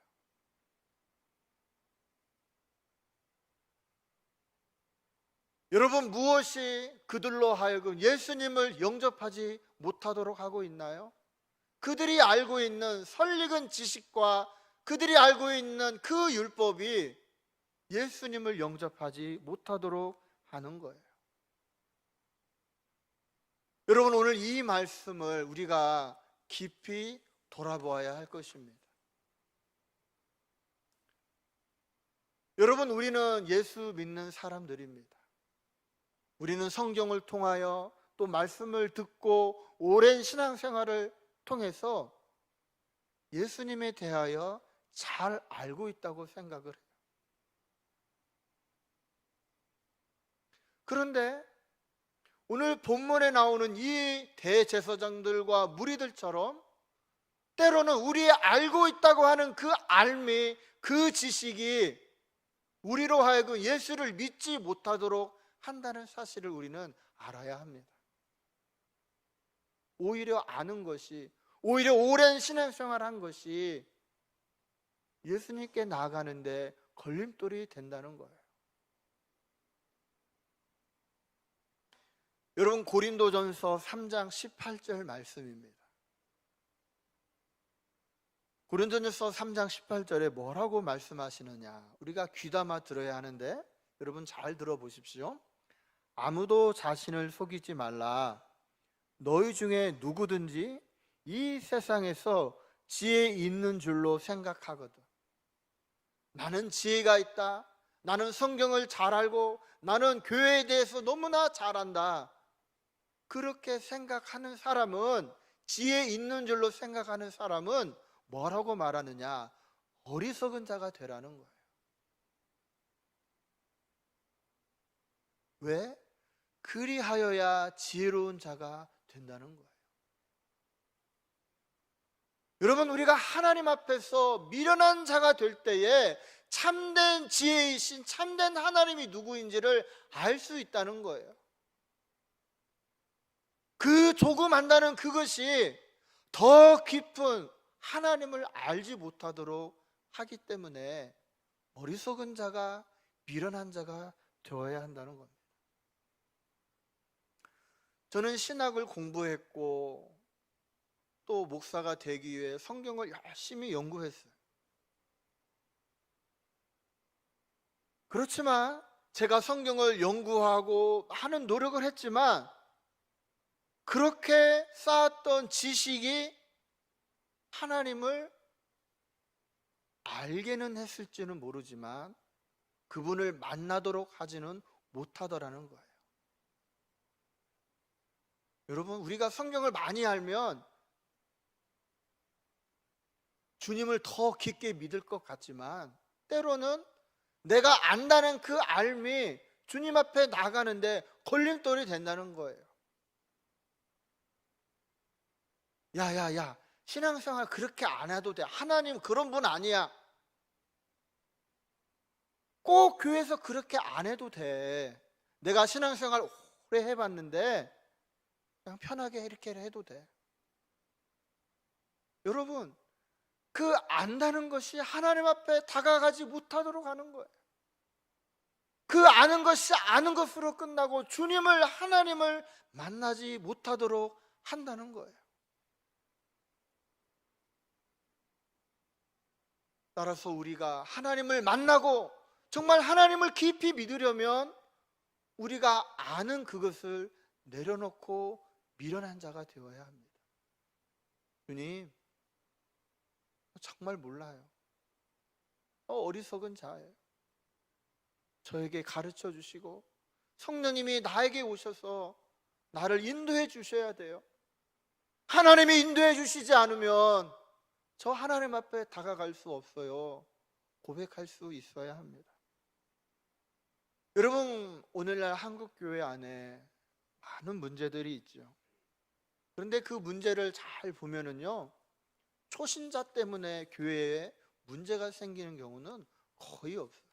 여러분, 무엇이 그들로 하여금 예수님을 영접하지 못하도록 하고 있나요? 그들이 알고 있는 설익은 지식과 그들이 알고 있는 그 율법이 예수님을 영접하지 못하도록 하는 거예요. 여러분, 오늘 이 말씀을 우리가 깊이 돌아보아야 할 것입니다. 여러분, 우리는 예수 믿는 사람들입니다. 우리는 성경을 통하여 또 말씀을 듣고 오랜 신앙생활을 통해서 예수님에 대하여 잘 알고 있다고 생각을 해요. 그런데 오늘 본문에 나오는 이 대제사장들과 무리들처럼 때로는 우리 알고 있다고 하는 그 알미, 그 지식이 우리로 하여금 예수를 믿지 못하도록 한다는 사실을 우리는 알아야 합니다. 오히려 아는 것이, 오히려 오랜 신앙생활 한 것이 예수님께 나아가는데 걸림돌이 된다는 거예요. 여러분, 고린도전서 3장 18절 말씀입니다. 고린도전서 3장 18절에 뭐라고 말씀하시느냐, 우리가 귀담아 들어야 하는데 여러분 잘 들어보십시오. 아무도 자신을 속이지 말라. 너희 중에 누구든지 이 세상에서 지혜 있는 줄로 생각하거든. 나는 지혜가 있다, 나는 성경을 잘 알고 나는 교회에 대해서 너무나 잘 안다, 그렇게 생각하는 사람은, 지혜 있는 줄로 생각하는 사람은 뭐라고 말하느냐? 어리석은 자가 되라는 거예요. 왜? 그리하여야 지혜로운 자가 된다는 거예요. 여러분, 우리가 하나님 앞에서 미련한 자가 될 때에 참된 지혜이신 참된 하나님이 누구인지를 알 수 있다는 거예요. 그 조금 안다는 그것이 더 깊은 하나님을 알지 못하도록 하기 때문에 어리석은 자가, 미련한 자가 되어야 한다는 겁니다. 저는 신학을 공부했고 또 목사가 되기 위해 성경을 열심히 연구했어요. 그렇지만 제가 성경을 연구하고 하는 노력을 했지만 그렇게 쌓았던 지식이 하나님을 알게는 했을지는 모르지만 그분을 만나도록 하지는 못하더라는 거예요. 여러분, 우리가 성경을 많이 알면 주님을 더 깊게 믿을 것 같지만 때로는 내가 안다는 그 알미 주님 앞에 나가는데 걸림돌이 된다는 거예요. 야야야, 신앙생활 그렇게 안 해도 돼. 하나님 그런 분 아니야. 꼭 교회에서 그렇게 안 해도 돼. 내가 신앙생활 오래 해봤는데 그냥 편하게 이렇게 해도 돼. 여러분, 그 안다는 것이 하나님 앞에 다가가지 못하도록 하는 거예요. 그 아는 것이 아는 것으로 끝나고 주님을, 하나님을 만나지 못하도록 한다는 거예요. 따라서 우리가 하나님을 만나고 정말 하나님을 깊이 믿으려면 우리가 아는 그것을 내려놓고 미련한 자가 되어야 합니다. 주님, 정말 몰라요. 어리석은 자예요. 저에게 가르쳐 주시고 성령님이 나에게 오셔서 나를 인도해 주셔야 돼요. 하나님이 인도해 주시지 않으면 저 하나님 앞에 다가갈 수 없어요. 고백할 수 있어야 합니다. 여러분, 오늘날 한국교회 안에 많은 문제들이 있죠. 그런데 그 문제를 잘 보면은요, 초신자 때문에 교회에 문제가 생기는 경우는 거의 없어요.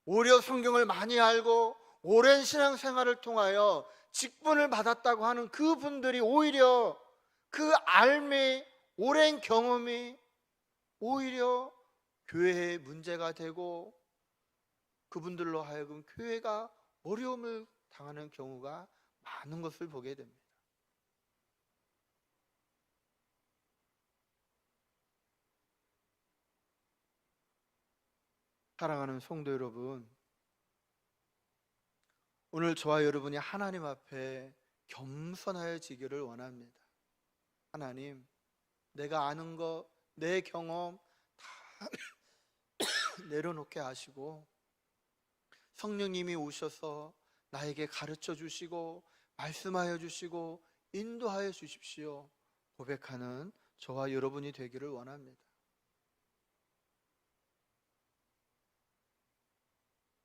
오히려 성경을 많이 알고 오랜 신앙생활을 통하여 직분을 받았다고 하는 그분들이 오히려 그 삶이, 오랜 경험이 오히려 교회에 문제가 되고 그분들로 하여금 교회가 어려움을 당하는 경우가 많은 것을 보게 됩니다. 사랑하는 성도 여러분, 오늘 저와 여러분이 하나님 앞에 겸손하여지기를 원합니다. 하나님, 내가 아는 것, 내 경험 다 내려놓게 하시고 성령님이 오셔서 나에게 가르쳐 주시고 말씀하여 주시고 인도하여 주십시오. 고백하는 저와 여러분이 되기를 원합니다.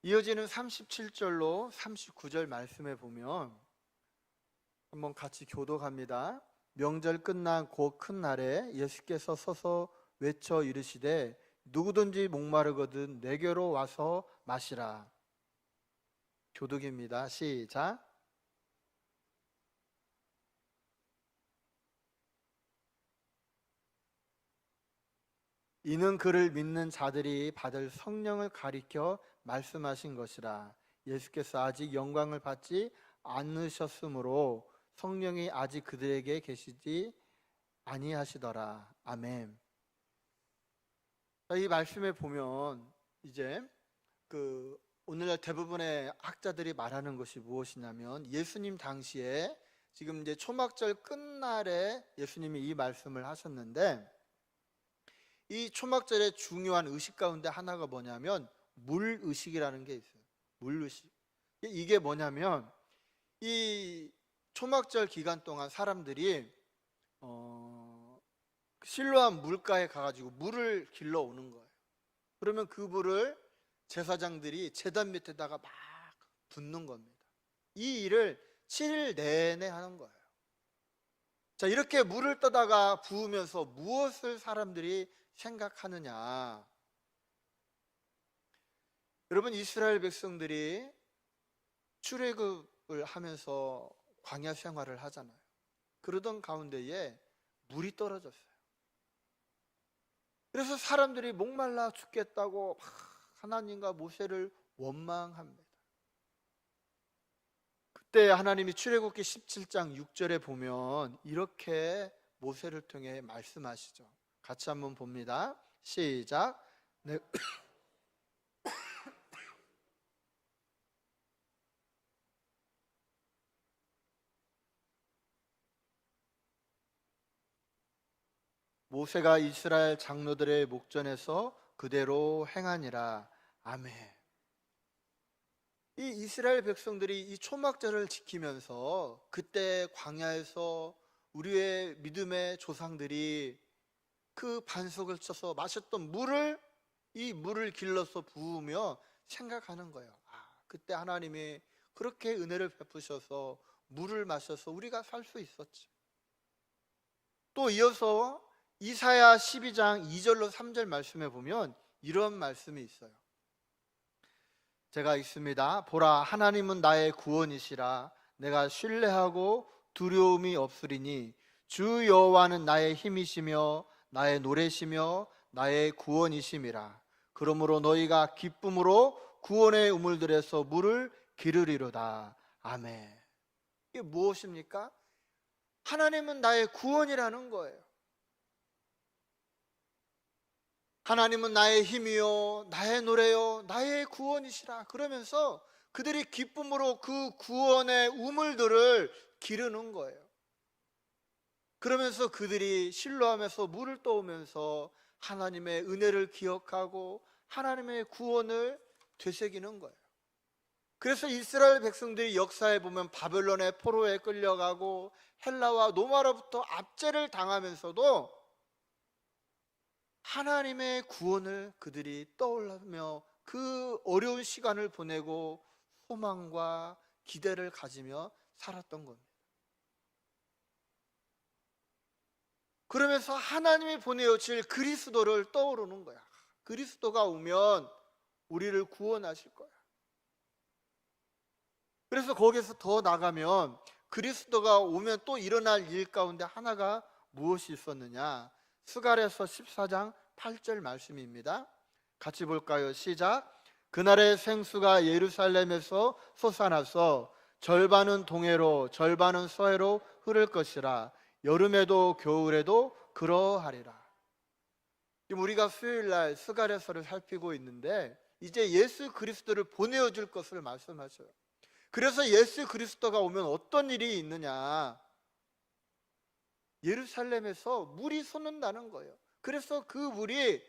이어지는 37절로 39절 말씀에 보면 한번 같이 교독합니다. 명절 끝난 곧 큰 날에 예수께서 서서 외쳐 이르시되 누구든지 목마르거든 내게로 와서 마시라. 교독입니다. 시작. 이는 그를 믿는 자들이 받을 성령을 가리켜 말씀하신 것이라. 예수께서 아직 영광을 받지 않으셨으므로 성령이 아직 그들에게 계시지 아니하시더라. 아멘. 이 말씀에 보면 이제 오늘날 대부분의 학자들이 말하는 것이 무엇이냐면 예수님 당시에 지금 이제 초막절 끝날에 예수님이 이 말씀을 하셨는데 이 초막절의 중요한 의식 가운데 하나가 뭐냐면 물의식이라는 게 있어요. 물의식. 이게 뭐냐면 이 초막절 기간 동안 사람들이 실로암 물가에 가가지고 물을 길러 오는 거예요. 그러면 그 물을 제사장들이 제단 밑에다가 막 붓는 겁니다. 이 일을 7일 내내 하는 거예요. 자, 이렇게 물을 떠다가 부으면서 무엇을 사람들이 생각하느냐? 여러분, 이스라엘 백성들이 출애굽을 하면서 광야 생활을 하잖아요. 그러던 가운데에 물이 떨어졌어요. 그래서 사람들이 목말라 죽겠다고 막 하나님과 모세를 원망합니다. 그때 하나님이 출애굽기 17장 6절에 보면 이렇게 모세를 통해 말씀하시죠. 같이 한번 봅니다. 시작. 네. 모세가 이스라엘 장로들의 목전에서 그대로 행하니라. 아멘. 이 이스라엘 백성들이 이 초막절을 지키면서 그때 광야에서 우리의 믿음의 조상들이 그 반석을 쳐서 마셨던 물을, 이 물을 길러서 부으며 생각하는 거예요. 그때 하나님이 그렇게 은혜를 베푸셔서 물을 마셔서 우리가 살 수 있었지. 또 이어서 이사야 12장 2절로 3절 말씀에 보면 이런 말씀이 있어요. 제가 읽습니다. 보라, 하나님은 나의 구원이시라. 내가 신뢰하고 두려움이 없으리니 주 여호와는 나의 힘이시며 나의 노래시며 나의 구원이심이라. 그러므로 너희가 기쁨으로 구원의 우물들에서 물을 기르리로다. 아멘. 이게 무엇입니까? 하나님은 나의 구원이라는 거예요. 하나님은 나의 힘이요 나의 노래요 나의 구원이시라. 그러면서 그들이 기쁨으로 그 구원의 우물들을 기르는 거예요. 그러면서 그들이 실로암에서 물을 떠오면서 하나님의 은혜를 기억하고 하나님의 구원을 되새기는 거예요. 그래서 이스라엘 백성들이 역사에 보면 바벨론의 포로에 끌려가고 헬라와 로마로부터 압제를 당하면서도 하나님의 구원을 그들이 떠올리며 그 어려운 시간을 보내고 소망과 기대를 가지며 살았던 겁니다. 그러면서 하나님이 보내어질 그리스도를 떠오르는 거야. 그리스도가 오면 우리를 구원하실 거야. 그래서 거기서 더 나가면 그리스도가 오면 또 일어날 일 가운데 하나가 무엇이 있었느냐? 스가랴서 14장 8절 말씀입니다. 같이 볼까요? 시작. 그날의 생수가 예루살렘에서 솟아나서 절반은 동해로 절반은 서해로 흐를 것이라. 여름에도 겨울에도 그러하리라. 지금 우리가 수요일날 스가랴서를 살피고 있는데 이제 예수 그리스도를 보내어 줄 것을 말씀하셔요. 그래서 예수 그리스도가 오면 어떤 일이 있느냐? 예루살렘에서 물이 솟는다는 거예요. 그래서 그 물이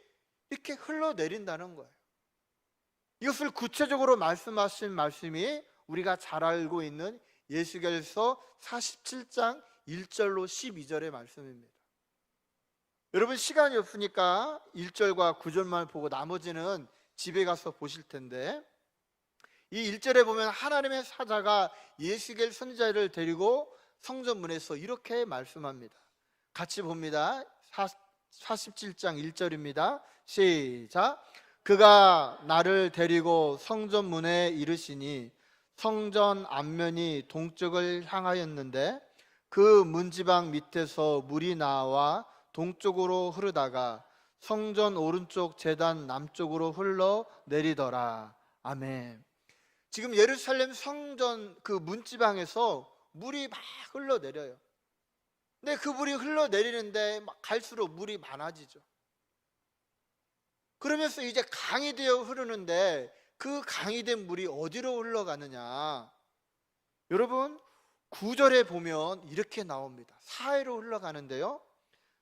이렇게 흘러내린다는 거예요. 이것을 구체적으로 말씀하신 말씀이 우리가 잘 알고 있는 예수겔서 47장 1절로 12절의 말씀입니다. 여러분 시간이 없으니까 1절과 9절만 보고 나머지는 집에 가서 보실 텐데, 이 1절에 보면 하나님의 사자가 예수겔 선지자를 데리고 성전문에서 이렇게 말씀합니다. 같이 봅니다. 47장 1절입니다. 시작. 그가 나를 데리고 성전문에 이르시니 성전 앞면이 동쪽을 향하였는데 그 문지방 밑에서 물이 나와 동쪽으로 흐르다가 성전 오른쪽 제단 남쪽으로 흘러내리더라. 아멘. 지금 예루살렘 성전 그 문지방에서 물이 막 흘러내려요. 근데 그 물이 흘러내리는데 막 갈수록 물이 많아지죠. 그러면서 이제 강이 되어 흐르는데 그 강이 된 물이 어디로 흘러가느냐? 여러분 9절에 보면 이렇게 나옵니다. 사해로 흘러가는데요.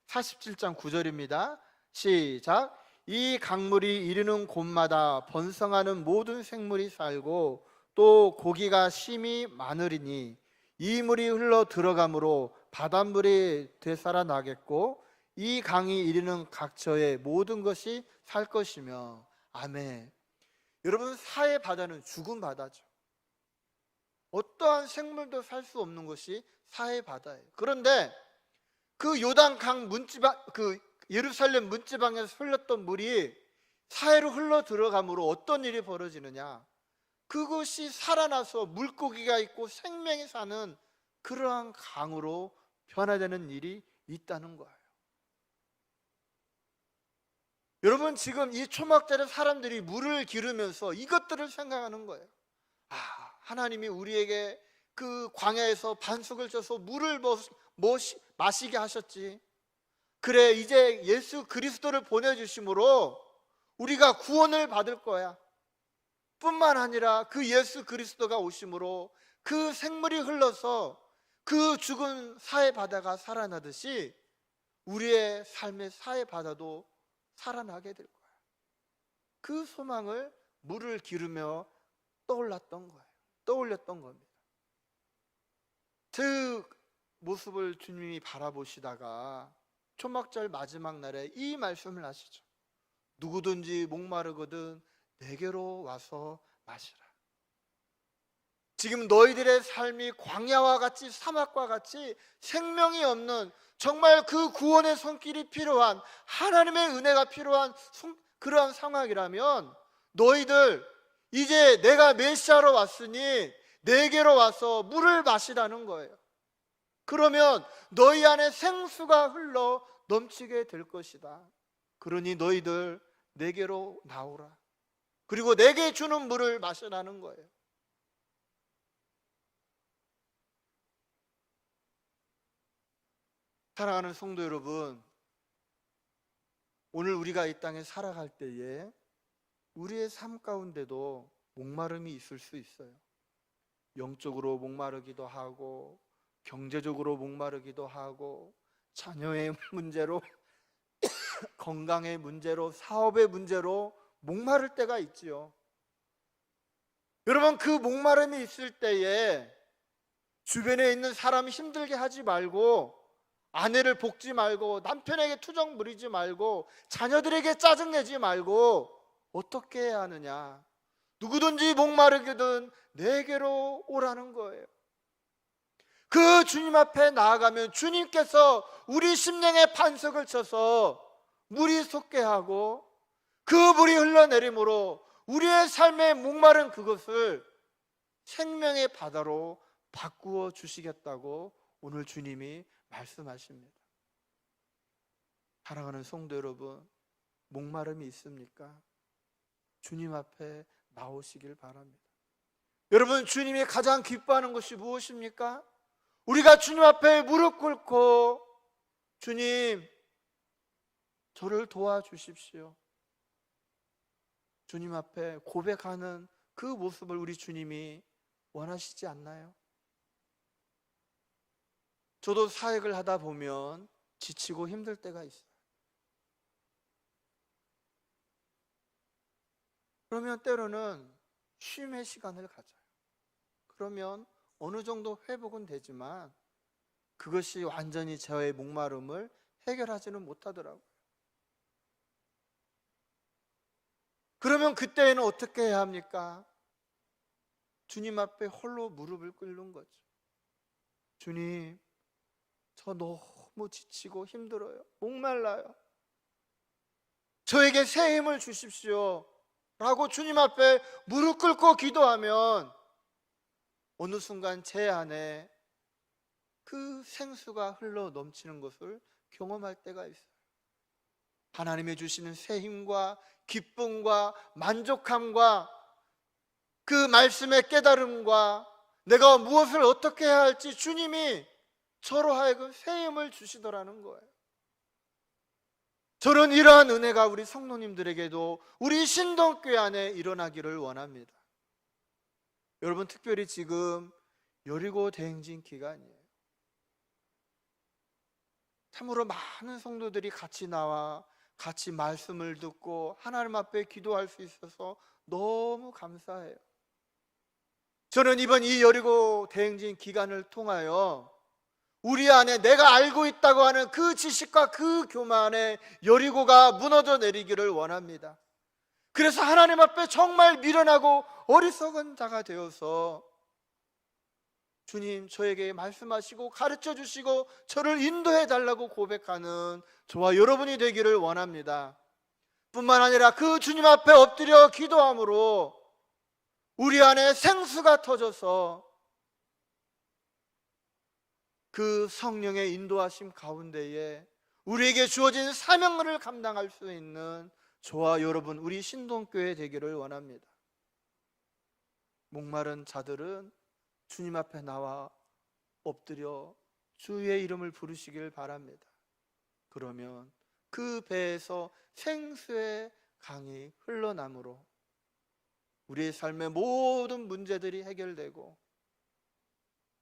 47장 9절입니다. 시작. 이 강물이 이르는 곳마다 번성하는 모든 생물이 살고 또 고기가 심히 많으리니 이 물이 흘러 들어가므로 바닷물이 되살아나겠고 이 강이 이르는 각처의 모든 것이 살 것이며. 아멘. 여러분 사해 바다는 죽은 바다죠. 어떠한 생물도 살 수 없는 것이 사해 바다예요. 그런데 그 요단강 문지방, 그 예루살렘 문지방에서 흘렀던 물이 사해로 흘러 들어가므로 어떤 일이 벌어지느냐? 그것이 살아나서 물고기가 있고 생명이 사는 그러한 강으로 변화되는 일이 있다는 거예요. 여러분 지금 이 초막절에 사람들이 물을 기르면서 이것들을 생각하는 거예요. 하나님이 우리에게 그 광야에서 반석을 쳐서 물을 마시게 하셨지. 그래 이제 예수 그리스도를 보내주심으로 우리가 구원을 받을 거야. 뿐만 아니라 그 예수 그리스도가 오심으로 그 생물이 흘러서 그 죽은 사해 바다가 살아나듯이 우리의 삶의 사해 바다도 살아나게 될 거야. 그 소망을 물을 기르며 떠올렸던 겁니다. 그 모습을 주님이 바라보시다가 초막절 마지막 날에 이 말씀을 하시죠. 누구든지 목마르거든 내게로 와서 마시라. 지금 너희들의 삶이 광야와 같이 사막과 같이 생명이 없는 정말 그 구원의 손길이 필요한 하나님의 은혜가 필요한 그러한 상황이라면 너희들 이제 내가 메시아로 왔으니 내게로 와서 물을 마시라는 거예요. 그러면 너희 안에 생수가 흘러 넘치게 될 것이다. 그러니 너희들 내게로 나오라. 그리고 내게 주는 물을 마시라는 거예요. 사랑하는 성도 여러분, 오늘 우리가 이 땅에 살아갈 때에 우리의 삶 가운데도 목마름이 있을 수 있어요. 영적으로 목마르기도 하고, 경제적으로 목마르기도 하고, 자녀의 문제로, 건강의 문제로, 사업의 문제로 목마를 때가 있지요. 여러분, 그 목마름이 있을 때에 주변에 있는 사람 힘들게 하지 말고, 아내를 볶지 말고, 남편에게 투정 부리지 말고, 자녀들에게 짜증내지 말고 어떻게 해야 하느냐? 누구든지 목마르거든 내게로 오라는 거예요. 그 주님 앞에 나아가면 주님께서 우리 심령에 반석을 쳐서 물이 솟게 하고, 그 물이 흘러내림으로 우리의 삶의 목마른 그것을 생명의 바다로 바꾸어 주시겠다고 오늘 주님이 말씀하십니다. 사랑하는 성도 여러분, 목마름이 있습니까? 주님 앞에 나오시길 바랍니다. 여러분, 주님이 가장 기뻐하는 것이 무엇입니까? 우리가 주님 앞에 무릎 꿇고 주님, 저를 도와주십시오, 주님 앞에 고백하는 그 모습을 우리 주님이 원하시지 않나요? 저도 사역을 하다 보면 지치고 힘들 때가 있어요. 그러면 때로는 쉼의 시간을 가져요. 그러면 어느 정도 회복은 되지만 그것이 완전히 저의 목마름을 해결하지는 못하더라고요. 그러면 그때에는 어떻게 해야 합니까? 주님 앞에 홀로 무릎을 꿇는 거죠. 주님, 저 너무 지치고 힘들어요. 목말라요. 저에게 새 힘을 주십시오 라고 주님 앞에 무릎 꿇고 기도하면 어느 순간 제 안에 그 생수가 흘러 넘치는 것을 경험할 때가 있어요. 하나님이 주시는 새 힘과 기쁨과 만족함과 그 말씀의 깨달음과 내가 무엇을 어떻게 해야 할지 주님이 저로 하여금 새 힘을 주시더라는 거예요. 저는 이러한 은혜가 우리 성도님들에게도 우리 신동교회 안에 일어나기를 원합니다. 여러분, 특별히 지금 여리고 대행진 기간이에요. 참으로 많은 성도들이 같이 나와 같이 말씀을 듣고 하나님 앞에 기도할 수 있어서 너무 감사해요. 저는 이번 이 여리고 대행진 기간을 통하여 우리 안에 내가 알고 있다고 하는 그 지식과 그 교만에 여리고가 무너져 내리기를 원합니다. 그래서 하나님 앞에 정말 미련하고 어리석은 자가 되어서 주님, 저에게 말씀하시고 가르쳐 주시고 저를 인도해 달라고 고백하는 저와 여러분이 되기를 원합니다. 뿐만 아니라 그 주님 앞에 엎드려 기도함으로 우리 안에 생수가 터져서 그 성령의 인도하심 가운데에 우리에게 주어진 사명을 감당할 수 있는 저와 여러분, 우리 신동교회 되기를 원합니다. 목마른 자들은 주님 앞에 나와 엎드려 주의 이름을 부르시길 바랍니다. 그러면 그 배에서 생수의 강이 흘러나므로 우리의 삶의 모든 문제들이 해결되고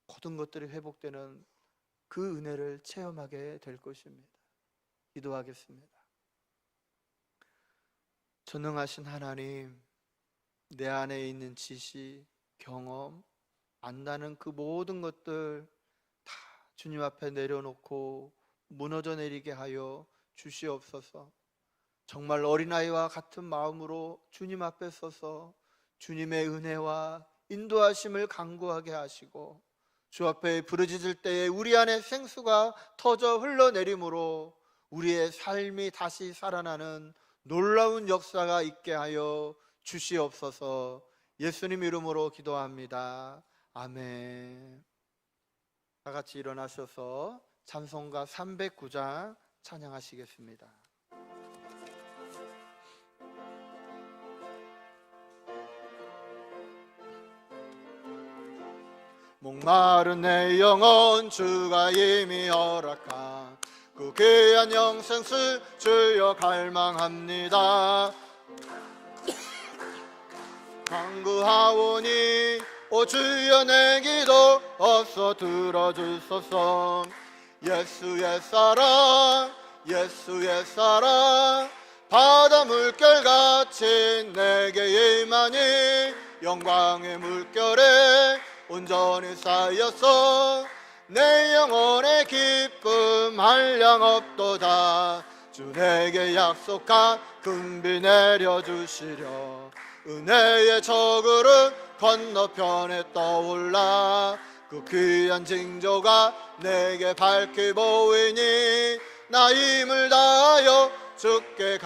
모든 것들이 회복되는 그 은혜를 체험하게 될 것입니다. 기도하겠습니다. 전능하신 하나님, 내 안에 있는 지식, 경험, 안다는 그 모든 것들 다 주님 앞에 내려놓고 무너져 내리게 하여 주시옵소서. 정말 어린아이와 같은 마음으로 주님 앞에 서서 주님의 은혜와 인도하심을 간구하게 하시고 주 앞에 부르짖을 때에 우리 안에 생수가 터져 흘러내림으로 우리의 삶이 다시 살아나는 놀라운 역사가 있게 하여 주시옵소서. 예수님 이름으로 기도합니다. 아멘. 다 같이 일어나셔서 찬송가 309장 찬양하시겠습니다. 목마른 내 영혼 주가 이미 허락한 그 귀한 영생수 주여 갈망합니다. 간구하오니 오 주여 내 기도 어서 들어주소서. 예수의 사랑 예수의 사랑 바다 물결같이 내게 임하니 영광의 물결에 온전히 쌓여서 내 영혼의 기쁨 한량없도다. 주 내게 약속한 금비 내려주시려. 은혜의 저그릇 건너편에 떠올라 그 귀한 징조가 내게 밝히 보이니 나 힘을 다하여 주께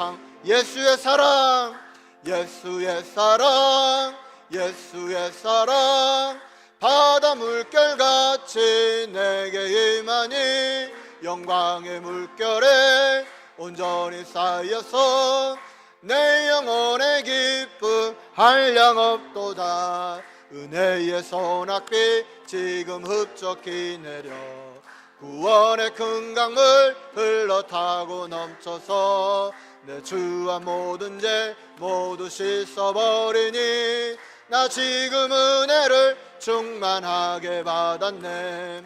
예수의 사랑 예수의 사랑 예수의 사랑 바다 물결같이 내게 임하니 영광의 물결에 온전히 쌓여서 내 영혼의 기쁨 한량없도다. 은혜의 소낙비 지금 흡족히 내려 구원의 큰 강물 흘러타고 넘쳐서 내 주와 모든 죄 모두 씻어버리니 나 지금 은혜를 충만하게 받았네.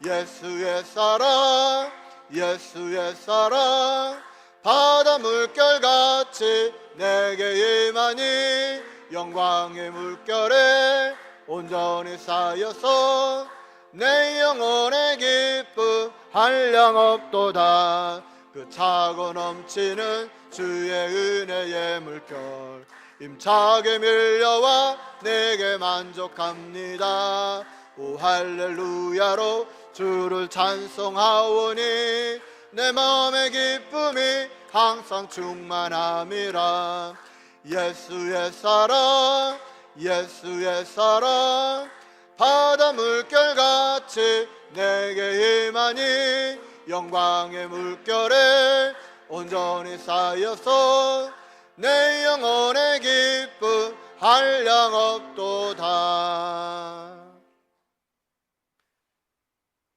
예수의 사랑 예수의 사랑 바다 물결같이 내게 임하니 영광의 물결에 온전히 쌓여서 내 영혼의 기쁨 한량없도다. 그 차고 넘치는 주의 은혜의 물결 힘차게 밀려와 내게 만족합니다. 오 할렐루야로 주를 찬송하오니 내 마음의 기쁨이 항상 충만함이라. 예수의 사랑 예수의 사랑 바다 물결같이 내게 임하니 영광의 물결에 온전히 쌓여서 내 영혼의 기쁨 한량없도다.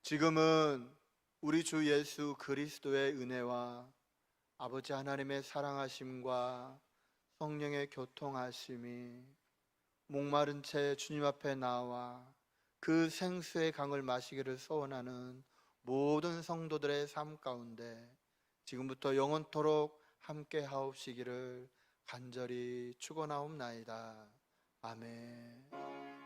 지금은 우리 주 예수 그리스도의 은혜와 아버지 하나님의 사랑하심과 성령의 교통하심이 목마른 채 주님 앞에 나와 그 생수의 강을 마시기를 소원하는 모든 성도들의 삶 가운데 지금부터 영원토록 함께 하옵시기를 간절히 축원하옵나이다. 아멘.